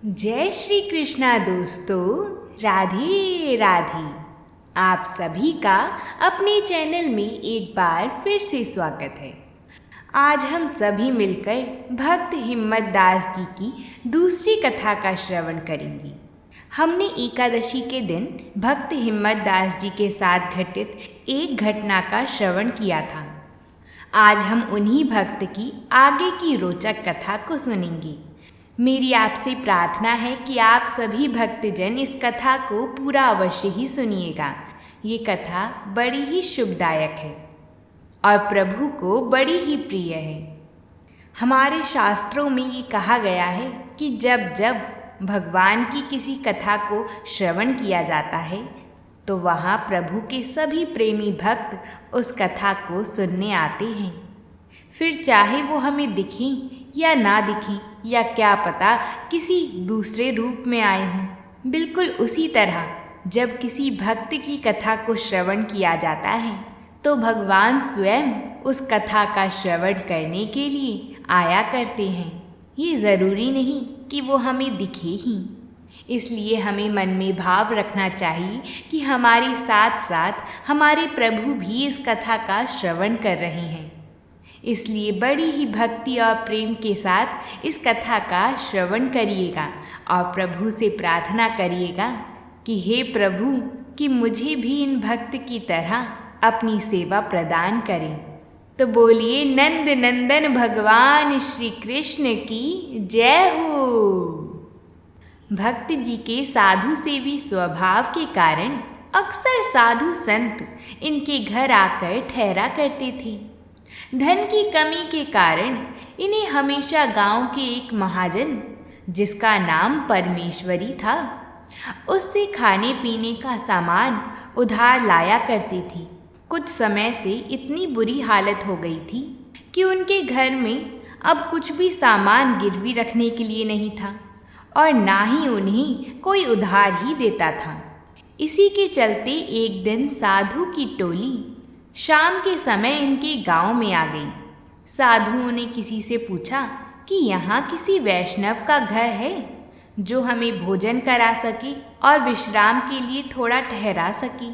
जय श्री कृष्णा दोस्तों। राधे राधे। आप सभी का अपने चैनल में एक बार फिर से स्वागत है। आज हम सभी मिलकर भक्त हिम्मत दास जी की दूसरी कथा का श्रवण करेंगे। हमने एकादशी के दिन भक्त हिम्मत दास जी के साथ घटित एक घटना का श्रवण किया था। आज हम उन्हीं भक्त की आगे की रोचक कथा को सुनेंगे। मेरी आपसे प्रार्थना है कि आप सभी भक्तजन इस कथा को पूरा अवश्य ही सुनिएगा। ये कथा बड़ी ही शुभदायक है और प्रभु को बड़ी ही प्रिय है। हमारे शास्त्रों में ये कहा गया है कि जब जब भगवान की किसी कथा को श्रवण किया जाता है तो वहाँ प्रभु के सभी प्रेमी भक्त उस कथा को सुनने आते हैं। फिर चाहे वो हमें दिखें या ना दिखें या क्या पता किसी दूसरे रूप में आए हों। बिल्कुल उसी तरह जब किसी भक्त की कथा को श्रवण किया जाता है तो भगवान स्वयं उस कथा का श्रवण करने के लिए आया करते हैं। ये ज़रूरी नहीं कि वो हमें दिखे ही। इसलिए हमें मन में भाव रखना चाहिए कि हमारे साथ साथ हमारे प्रभु भी इस कथा का श्रवण कर रहे हैं। इसलिए बड़ी ही भक्ति और प्रेम के साथ इस कथा का श्रवण करिएगा और प्रभु से प्रार्थना करिएगा कि हे प्रभु कि मुझे भी इन भक्त की तरह अपनी सेवा प्रदान करें। तो बोलिए नंद नंदन भगवान श्री कृष्ण की जय हो। भक्त जी के साधु सेवी स्वभाव के कारण अक्सर साधु संत इनके घर आकर ठहरा करते थे। धन की कमी के कारण इन्हें हमेशा गांव के एक महाजन जिसका नाम परमेश्वरी था उससे खाने पीने का सामान उधार लाया करती थी। कुछ समय से इतनी बुरी हालत हो गई थी कि उनके घर में अब कुछ भी सामान गिरवी रखने के लिए नहीं था और ना ही उन्हें कोई उधार ही देता था। इसी के चलते एक दिन साधु की टोली शाम के समय इनके गांव में आ गई। साधुओं ने किसी से पूछा कि यहाँ किसी वैष्णव का घर है जो हमें भोजन करा सके और विश्राम के लिए थोड़ा ठहरा सके।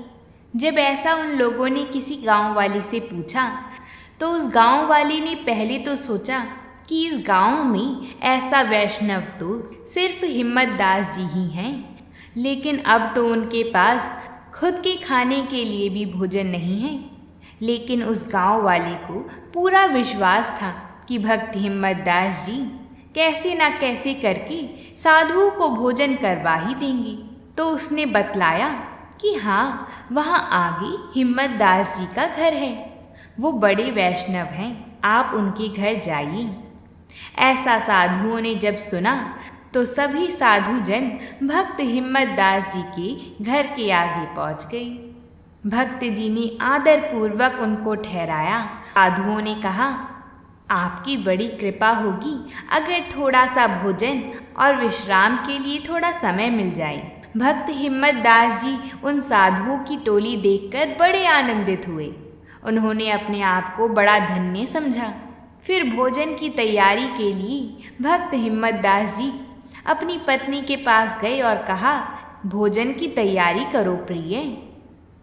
जब ऐसा उन लोगों ने किसी गांव वाले से पूछा तो उस गांव वाले ने पहले तो सोचा कि इस गांव में ऐसा वैष्णव तो सिर्फ हिम्मत दास जी ही हैं, लेकिन अब तो उनके पास खुद के खाने के लिए भी भोजन नहीं है। लेकिन उस गांव वाले को पूरा विश्वास था कि भक्त हिम्मत दास जी कैसे ना कैसे करके साधुओं को भोजन करवा ही देंगे। तो उसने बतलाया कि हाँ, वहाँ आगे हिम्मत दास जी का घर है, वो बड़े वैष्णव हैं, आप उनके घर जाइए। ऐसा साधुओं ने जब सुना तो सभी साधुजन भक्त हिम्मत दास जी के घर के आगे पहुँच गए। भक्त जी ने आदर पूर्वक उनको ठहराया। साधुओं ने कहा, आपकी बड़ी कृपा होगी अगर थोड़ा सा भोजन और विश्राम के लिए थोड़ा समय मिल जाए। भक्त हिम्मत दास जी उन साधुओं की टोली देखकर बड़े आनंदित हुए। उन्होंने अपने आप को बड़ा धन्य समझा। फिर भोजन की तैयारी के लिए भक्त हिम्मत दास जी अपनी पत्नी के पास गए और कहा, भोजन की तैयारी करो प्रिय।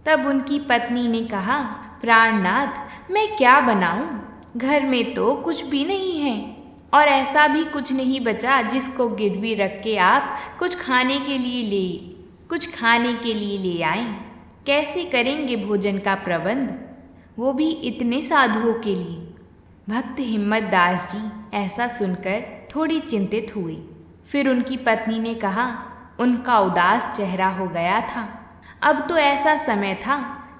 तब उनकी पत्नी ने कहा, प्राणनाथ, मैं क्या बनाऊं? घर में तो कुछ भी नहीं है और ऐसा भी कुछ नहीं बचा जिसको गिरवी रख के आप कुछ खाने के लिए ले आएं। कैसे करेंगे भोजन का प्रबंध, वो भी इतने साधुओं के लिए? भक्त हिम्मत दास जी ऐसा सुनकर थोड़ी चिंतित हुए। फिर उनकी पत्नी ने कहा, उनका उदास चेहरा हो गया था। अब तो ऐसा समय था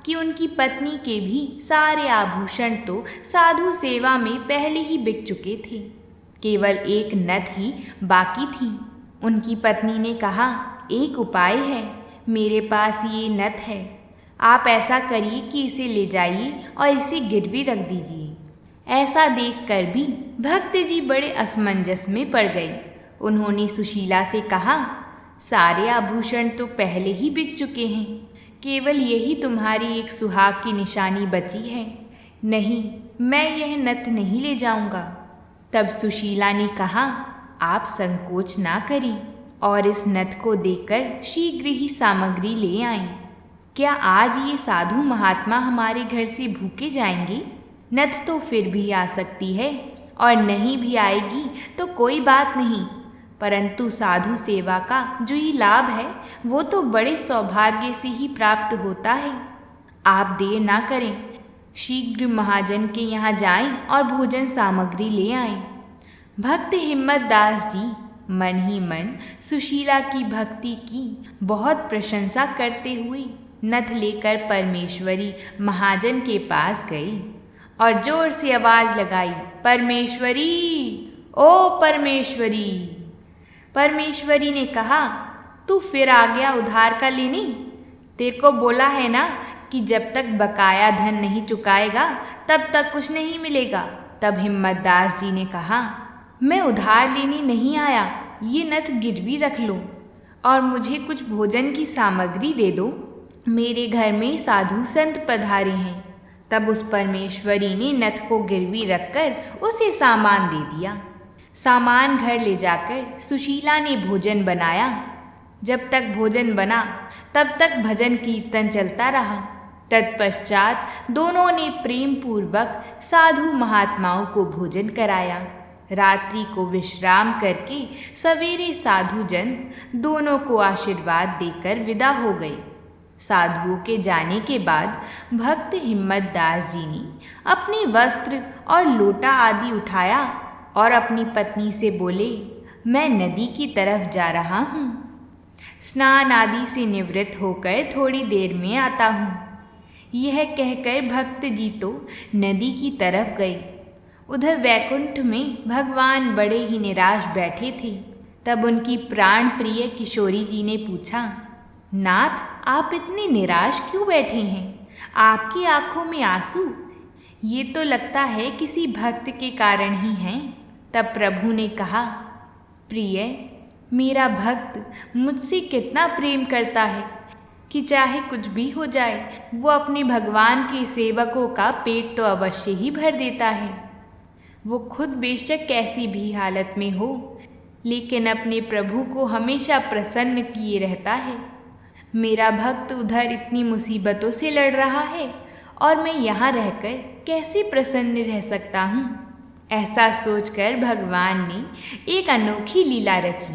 कि उनकी पत्नी के भी सारे आभूषण तो साधु सेवा में पहले ही बिक चुके थे। केवल एक नथ ही बाकी थी। उनकी पत्नी ने कहा, एक उपाय है, मेरे पास ये नथ है, आप ऐसा करिए कि इसे ले जाइए और इसे गिरवी रख दीजिए। ऐसा देखकर भी भक्त जी बड़े असमंजस में पड़ गए। उन्होंने सुशीला से कहा, सारे आभूषण तो पहले ही बिक चुके हैं, केवल यही तुम्हारी एक सुहाग की निशानी बची है। नहीं, मैं यह नथ नहीं ले जाऊंगा। तब सुशीला ने कहा, आप संकोच ना करें और इस नथ को देखकर शीघ्र ही सामग्री ले आईं। क्या आज ये साधु महात्मा हमारे घर से भूखे जाएंगे? नथ तो फिर भी आ सकती है, और नहीं भी आएगी तो कोई बात नहीं, परंतु साधु सेवा का जो ये लाभ है वो तो बड़े सौभाग्य से ही प्राप्त होता है। आप देर ना करें, शीघ्र महाजन के यहाँ जाएं और भोजन सामग्री ले आएं। भक्त हिम्मत दास जी मन ही मन सुशीला की भक्ति की बहुत प्रशंसा करते हुए नथ लेकर परमेश्वरी महाजन के पास गई और जोर से आवाज लगाई, परमेश्वरी, ओ परमेश्वरी। परमेश्वरी ने कहा, तू फिर आ गया उधार का लेने? तेरे को बोला है ना कि जब तक बकाया धन नहीं चुकाएगा तब तक कुछ नहीं मिलेगा। तब हिम्मत दास जी ने कहा, मैं उधार लेने नहीं आया, ये नथ गिरवी रख लो और मुझे कुछ भोजन की सामग्री दे दो। मेरे घर में साधु संत पधारे हैं। तब उस परमेश्वरी ने नथ को गिरवी रखकर उसे सामान दे दिया। सामान घर ले जाकर सुशीला ने भोजन बनाया। जब तक भोजन बना तब तक भजन कीर्तन चलता रहा। तत्पश्चात दोनों ने प्रेम पूर्वक साधु महात्माओं को भोजन कराया। रात्रि को विश्राम करके सवेरे साधु जन दोनों को आशीर्वाद देकर विदा हो गए। साधुओं के जाने के बाद भक्त हिम्मत दास जी ने अपने वस्त्र और लोटा आदि उठाया और अपनी पत्नी से बोले, मैं नदी की तरफ जा रहा हूँ। स्नान आदि से निवृत्त होकर थोड़ी देर में आता हूँ। यह कहकर भक्त जी तो नदी की तरफ गए। उधर वैकुंठ में भगवान बड़े ही निराश बैठे थे। तब उनकी प्राण प्रिय किशोरी जी ने पूछा, नाथ, आप इतने निराश क्यों बैठे हैं? आपकी आंखों में आंसू? ये तो लगता है किसी भक्त के कारण ही हैं। तब प्रभु ने कहा, प्रिय, मेरा भक्त मुझसे कितना प्रेम करता है कि चाहे कुछ भी हो जाए वो अपने भगवान के सेवकों का पेट तो अवश्य ही भर देता है। वो खुद बेशक कैसी भी हालत में हो, लेकिन अपने प्रभु को हमेशा प्रसन्न किए रहता है। मेरा भक्त उधर इतनी मुसीबतों से लड़ रहा है और मैं यहाँ रहकर कैसे प्रसन्न रह सकता हूँ? ऐसा सोचकर भगवान ने एक अनोखी लीला रची।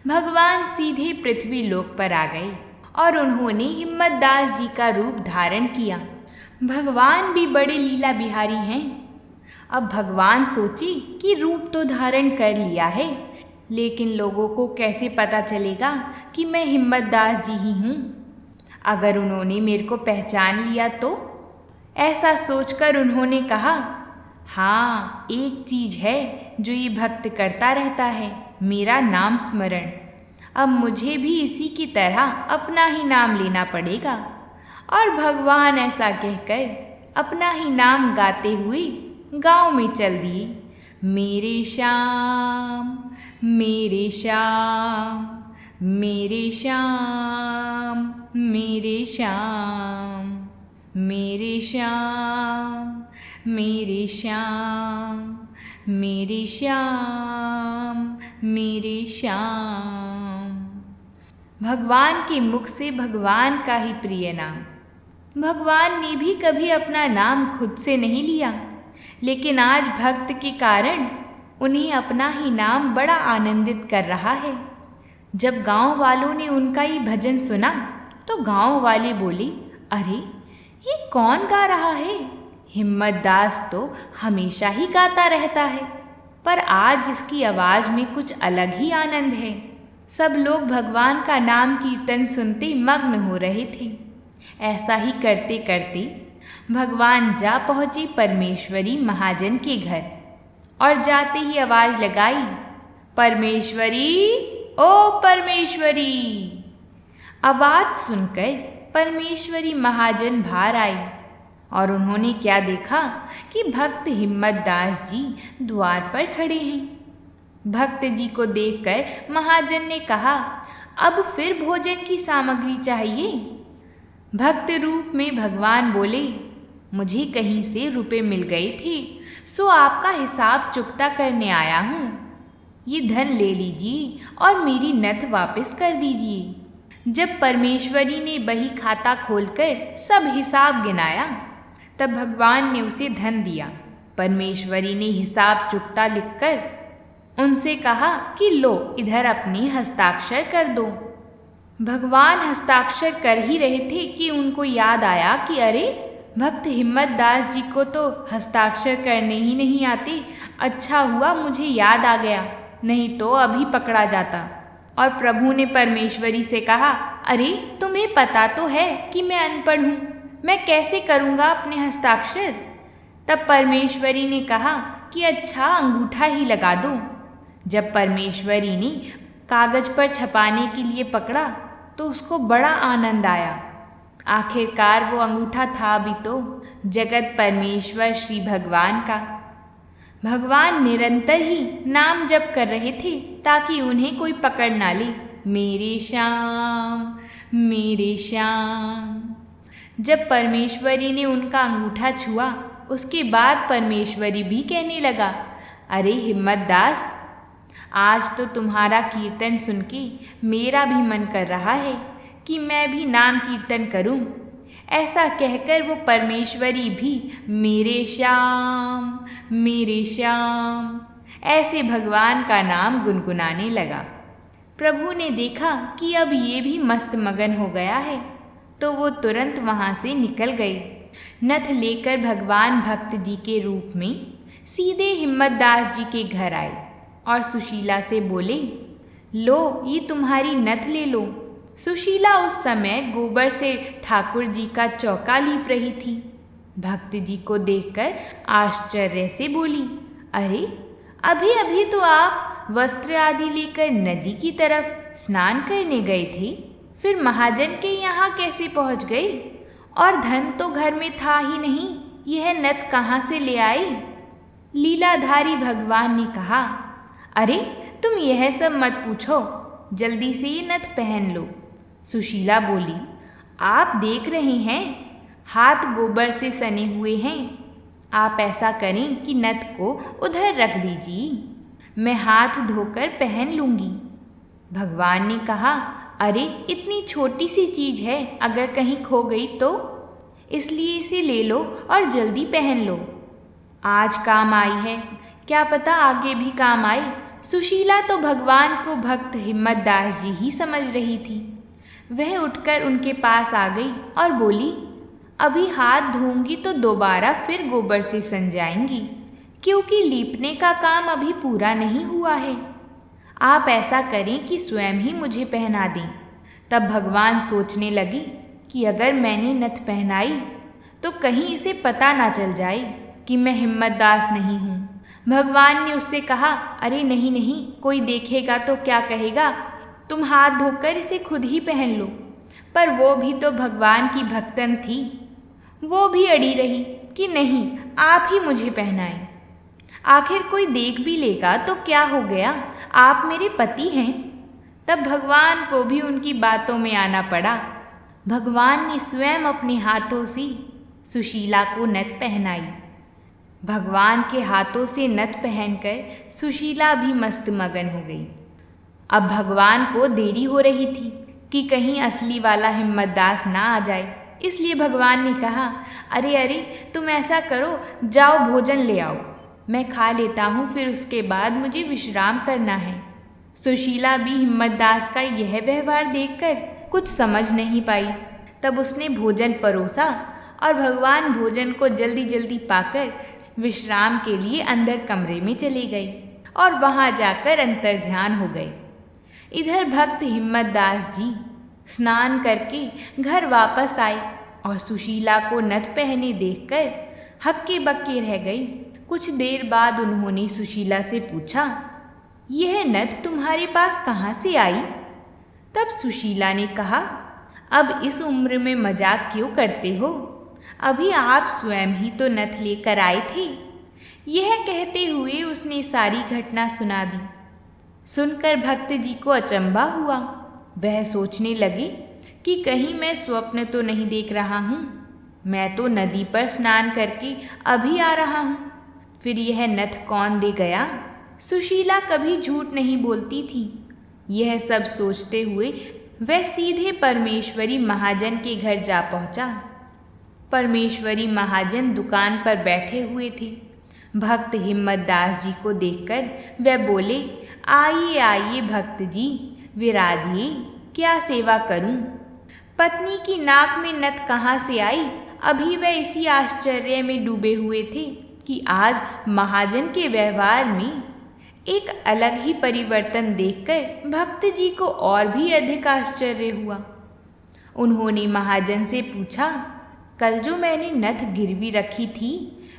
भगवान सीधे पृथ्वी लोक पर आ गए और उन्होंने हिम्मत दास जी का रूप धारण किया। भगवान भी बड़े लीला बिहारी हैं। अब भगवान सोचे कि रूप तो धारण कर लिया है, लेकिन लोगों को कैसे पता चलेगा कि मैं हिम्मत दास जी ही हूँ? अगर उन्होंने मेरे को पहचान लिया तो? ऐसा सोचकर उन्होंने कहा, हाँ, एक चीज़ है जो ये भक्त करता रहता है, मेरा नाम स्मरण। अब मुझे भी इसी की तरह अपना ही नाम लेना पड़ेगा। और भगवान ऐसा कहकर अपना ही नाम गाते हुए गांव में चल दिए। मेरे श्याम, मेरे श्याम, मेरे श्याम, मेरे श्याम, मेरे श्याम, मेरे श्याम, मेरे श्याम, मेरे श्याम। भगवान के मुख से भगवान का ही प्रिय नाम। भगवान ने भी कभी अपना नाम खुद से नहीं लिया, लेकिन आज भक्त के कारण उन्हें अपना ही नाम बड़ा आनंदित कर रहा है। जब गांव वालों ने उनका ये भजन सुना तो गांव वाले बोले, अरे ये कौन गा रहा है? हिम्मत दास तो हमेशा ही गाता रहता है, पर आज इसकी आवाज़ में कुछ अलग ही आनंद है। सब लोग भगवान का नाम कीर्तन सुनते मग्न हो रहे थे। ऐसा ही करते करते भगवान जा पहुँचे परमेश्वरी महाजन के घर और जाते ही आवाज़ लगाई, परमेश्वरी, ओ परमेश्वरी। आवाज़ सुनकर परमेश्वरी महाजन बाहर आई और उन्होंने क्या देखा कि भक्त हिम्मत दास जी द्वार पर खड़े हैं। भक्त जी को देखकर महाजन ने कहा, अब फिर भोजन की सामग्री चाहिए? भक्त रूप में भगवान बोले, मुझे कहीं से रुपए मिल गए थे, सो आपका हिसाब चुकता करने आया हूँ। ये धन ले लीजिए और मेरी नथ वापस कर दीजिए। जब परमेश्वरी ने बही खाता खोलकर सब हिसाब गिनाया, तब भगवान ने उसे धन दिया। परमेश्वरी ने हिसाब चुकता लिखकर उनसे कहा कि लो, इधर अपनी हस्ताक्षर कर दो। भगवान हस्ताक्षर कर ही रहे थे कि उनको याद आया कि अरे, भक्त हिम्मत दास जी को तो हस्ताक्षर करने ही नहीं आते। अच्छा हुआ मुझे याद आ गया, नहीं तो अभी पकड़ा जाता। और प्रभु ने परमेश्वरी से कहा, अरे तुम्हें पता तो है कि मैं अनपढ़ हूँ, मैं कैसे करूँगा अपने हस्ताक्षर। तब परमेश्वरी ने कहा कि अच्छा, अंगूठा ही लगा दो। जब परमेश्वरी ने कागज पर छपाने के लिए पकड़ा तो उसको बड़ा आनंद आया। आखिरकार वो अंगूठा था भी तो जगत परमेश्वर श्री भगवान का। भगवान निरंतर ही नाम जप कर रहे थे ताकि उन्हें कोई पकड़ ना ले। मेरे श्याम, मेरे श्याम। जब परमेश्वरी ने उनका अंगूठा छुआ, उसके बाद परमेश्वरी भी कहने लगा, अरे हिम्मत दास, आज तो तुम्हारा कीर्तन सुन के मेरा भी मन कर रहा है कि मैं भी नाम कीर्तन करूं। ऐसा कहकर वो परमेश्वरी भी मेरे श्याम, मेरे श्याम ऐसे भगवान का नाम गुनगुनाने लगा। प्रभु ने देखा कि अब ये भी मस्त मगन हो गया है, तो वो तुरंत वहाँ से निकल गए। नथ लेकर भगवान भक्त जी के रूप में सीधे हिम्मत दास जी के घर आए और सुशीला से बोले, लो, ये तुम्हारी नथ ले लो। सुशीला उस समय गोबर से ठाकुर जी का चौका लीप रही थी। भक्त जी को देखकर आश्चर्य से बोली, अरे, अभी अभी तो आप वस्त्र आदि लेकर नदी की तरफ स्नान करने गए थे, फिर महाजन के यहाँ कैसे पहुँच गए? और धन तो घर में था ही नहीं, यह नथ कहाँ से ले आई? लीलाधारी भगवान ने कहा, अरे तुम यह सब मत पूछो, जल्दी से ये नथ पहन लो। सुशीला बोली, आप देख रहे हैं हाथ गोबर से सने हुए हैं, आप ऐसा करें कि नथ को उधर रख दीजिए, मैं हाथ धोकर पहन लूँगी। भगवान ने कहा, अरे इतनी छोटी सी चीज़ है, अगर कहीं खो गई तो, इसलिए इसे ले लो और जल्दी पहन लो। आज काम आई है, क्या पता आगे भी काम आए। सुशीला तो भगवान को भक्त हिम्मत दास जी ही समझ रही थी। वह उठकर उनके पास आ गई और बोली, अभी हाथ धोऊंगी तो दोबारा फिर गोबर से सन जाएंगी, क्योंकि लीपने का काम अभी पूरा नहीं हुआ है। आप ऐसा करें कि स्वयं ही मुझे पहना दें। तब भगवान सोचने लगे कि अगर मैंने नथ पहनाई तो कहीं इसे पता ना चल जाए कि मैं हिम्मत दास नहीं हूँ। भगवान ने उससे कहा, अरे नहीं नहीं, कोई देखेगा तो क्या कहेगा, तुम हाथ धोकर इसे खुद ही पहन लो। पर वो भी तो भगवान की भक्तन थी, वो भी अड़ी रही कि नहीं, आप ही मुझे पहनाएं। आखिर कोई देख भी लेगा तो क्या हो गया, आप मेरे पति हैं। तब भगवान को भी उनकी बातों में आना पड़ा। भगवान ने स्वयं अपने हाथों से सुशीला को नथ पहनाई। भगवान के हाथों से नथ पहनकर सुशीला भी मस्त मगन हो गई। अब भगवान को देरी हो रही थी कि कहीं असली वाला हिम्मत दास ना आ जाए, इसलिए भगवान ने कहा, अरे अरे, तुम ऐसा करो, जाओ भोजन ले आओ, मैं खा लेता हूँ, फिर उसके बाद मुझे विश्राम करना है। सुशीला भी हिम्मत दास का यह व्यवहार देखकर कुछ समझ नहीं पाई। तब उसने भोजन परोसा और भगवान भोजन को जल्दी जल्दी पाकर विश्राम के लिए अंदर कमरे में चले गए और वहाँ जाकर अंतर्ध्यान हो गए। इधर भक्त हिम्मत दास जी स्नान करके घर वापस आए और सुशीला को नथ पहने देखकर हक्के बक्के रह गई। कुछ देर बाद उन्होंने सुशीला से पूछा, यह नथ तुम्हारे पास कहाँ से आई? तब सुशीला ने कहा, अब इस उम्र में मजाक क्यों करते हो, अभी आप स्वयं ही तो नथ लेकर आए थे। यह कहते हुए उसने सारी घटना सुना दी। सुनकर भक्त जी को अचंभा हुआ। वह सोचने लगे कि कहीं मैं स्वप्न तो नहीं देख रहा हूँ, मैं तो नदी पर स्नान करके अभी आ रहा हूँ, फिर यह नथ कौन दे गया? सुशीला कभी झूठ नहीं बोलती थी। यह सब सोचते हुए वह सीधे परमेश्वरी महाजन के घर जा पहुंचा। परमेश्वरी महाजन दुकान पर बैठे हुए थे। भक्त हिम्मत दास जी को देखकर वह बोले, आइए आइए भक्त जी, विराजिए, क्या सेवा करूं? पत्नी की नाक में नथ कहाँ से आई? अभी वह इसी आश्चर्य में डूबे हुए थे कि आज महाजन के व्यवहार में एक अलग ही परिवर्तन देखकर भक्त जी को और भी अधिक आश्चर्य हुआ। उन्होंने महाजन से पूछा, कल जो मैंने नथ गिरवी रखी थी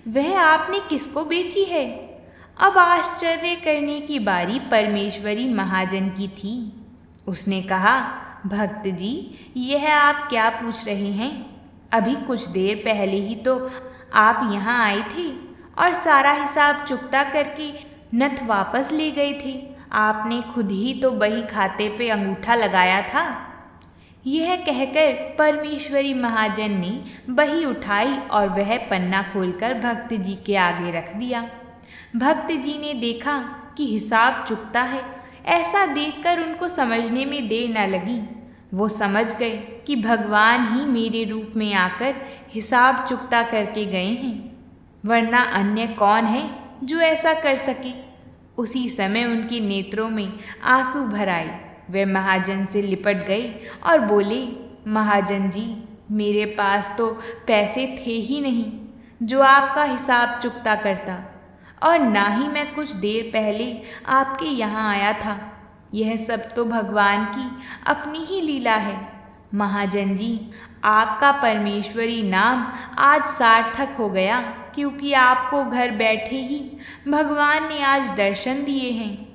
वह आपने किसको बेची है? अब आश्चर्य करने की बारी परमेश्वरी महाजन की थी। उसने कहा, भक्त जी, यह आप क्या पूछ रहे हैं? अभी कुछ देर पहले ही तो आप यहाँ आए थे और सारा हिसाब चुकता करके नथ वापस ले गए थे। आपने खुद ही तो बही खाते पे अंगूठा लगाया था। यह कहकर परमेश्वरी महाजन ने बही उठाई और वह पन्ना खोलकर भक्त जी के आगे रख दिया। भक्त जी ने देखा कि हिसाब चुकता है। ऐसा देखकर उनको समझने में देर न लगी। वो समझ गए कि भगवान ही मेरे रूप में आकर हिसाब चुकता करके गए हैं, वरना अन्य कौन है जो ऐसा कर सके। उसी समय उनके नेत्रों में आंसू भर आए। वे महाजन से लिपट गए और बोले, महाजन जी, मेरे पास तो पैसे थे ही नहीं जो आपका हिसाब चुकता करता, और ना ही मैं कुछ देर पहले आपके यहाँ आया था। यह सब तो भगवान की अपनी ही लीला है। महाजन जी, आपका परमेश्वरी नाम आज सार्थक हो गया, क्योंकि आपको घर बैठे ही भगवान ने आज दर्शन दिए हैं।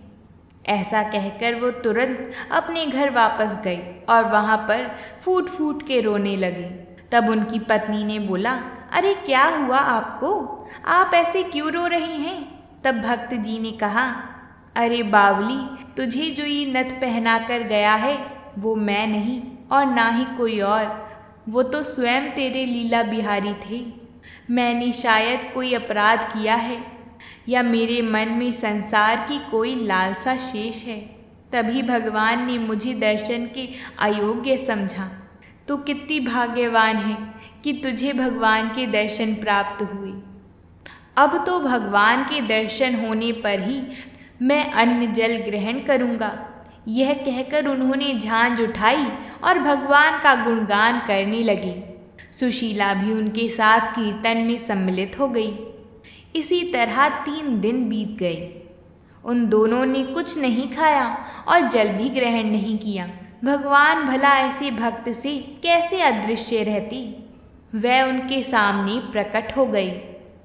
ऐसा कहकर वो तुरंत अपने घर वापस गए और वहाँ पर फूट फूट के रोने लगे। तब उनकी पत्नी ने बोला, अरे क्या हुआ आपको? आप ऐसे क्यों रो रही हैं? तब भक्त जी ने कहा, अरे बावली, तुझे जो ये नथ पहना कर गया है वो मैं नहीं और ना ही कोई और, वो तो स्वयं तेरे लीला बिहारी थे। मैंने शायद कोई अपराध किया है या मेरे मन में संसार की कोई लालसा शेष है, तभी भगवान ने मुझे दर्शन के अयोग्य समझा। तो कितनी भाग्यवान है कि तुझे भगवान के दर्शन प्राप्त हुए। अब तो भगवान के दर्शन होने पर ही मैं अन्न जल ग्रहण करूँगा। यह कहकर उन्होंने झांझ उठाई और भगवान का गुणगान करने लगी। सुशीला भी उनके साथ कीर्तन में सम्मिलित हो गई। इसी तरह 3 दिन बीत गए। उन दोनों ने कुछ नहीं खाया और जल भी ग्रहण नहीं किया। भगवान भला ऐसे भक्त से कैसे अदृश्य रहती? वह उनके सामने प्रकट हो गई।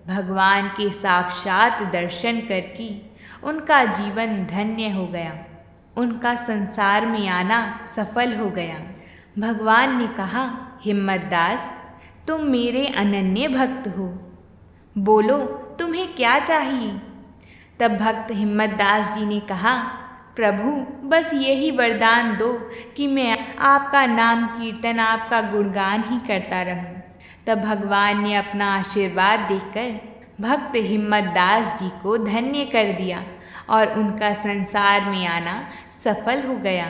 भगवान के साक्षात दर्शन करके उनका जीवन धन्य हो गया। उनका संसार में आना सफल हो गया। भगवान ने कहा, हिम्मत दास, तुम मेरे अनन्य भक्त हो, बोलो तुम्हें क्या चाहिए? तब भक्त हिम्मत दास जी ने कहा, प्रभु, बस यही वरदान दो कि मैं आपका नाम कीर्तन, आपका गुणगान ही करता रहूं। तब भगवान ने अपना आशीर्वाद देकर भक्त हिम्मत दास जी को धन्य कर दिया और उनका संसार में आना सफल हो गया।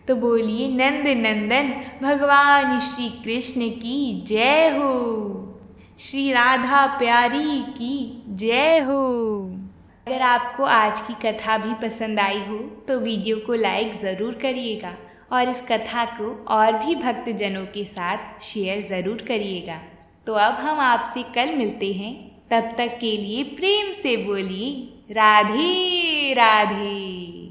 तो बोलिए नंद नंदन भगवान श्री कृष्ण की जय हो। श्री राधा प्यारी की जय हो। अगर आपको आज की कथा भी पसंद आई हो तो वीडियो को लाइक ज़रूर करिएगा और इस कथा को और भी भक्तजनों के साथ शेयर ज़रूर करिएगा। तो अब हम आपसे कल मिलते हैं। तब तक के लिए प्रेम से बोलिए राधे राधे।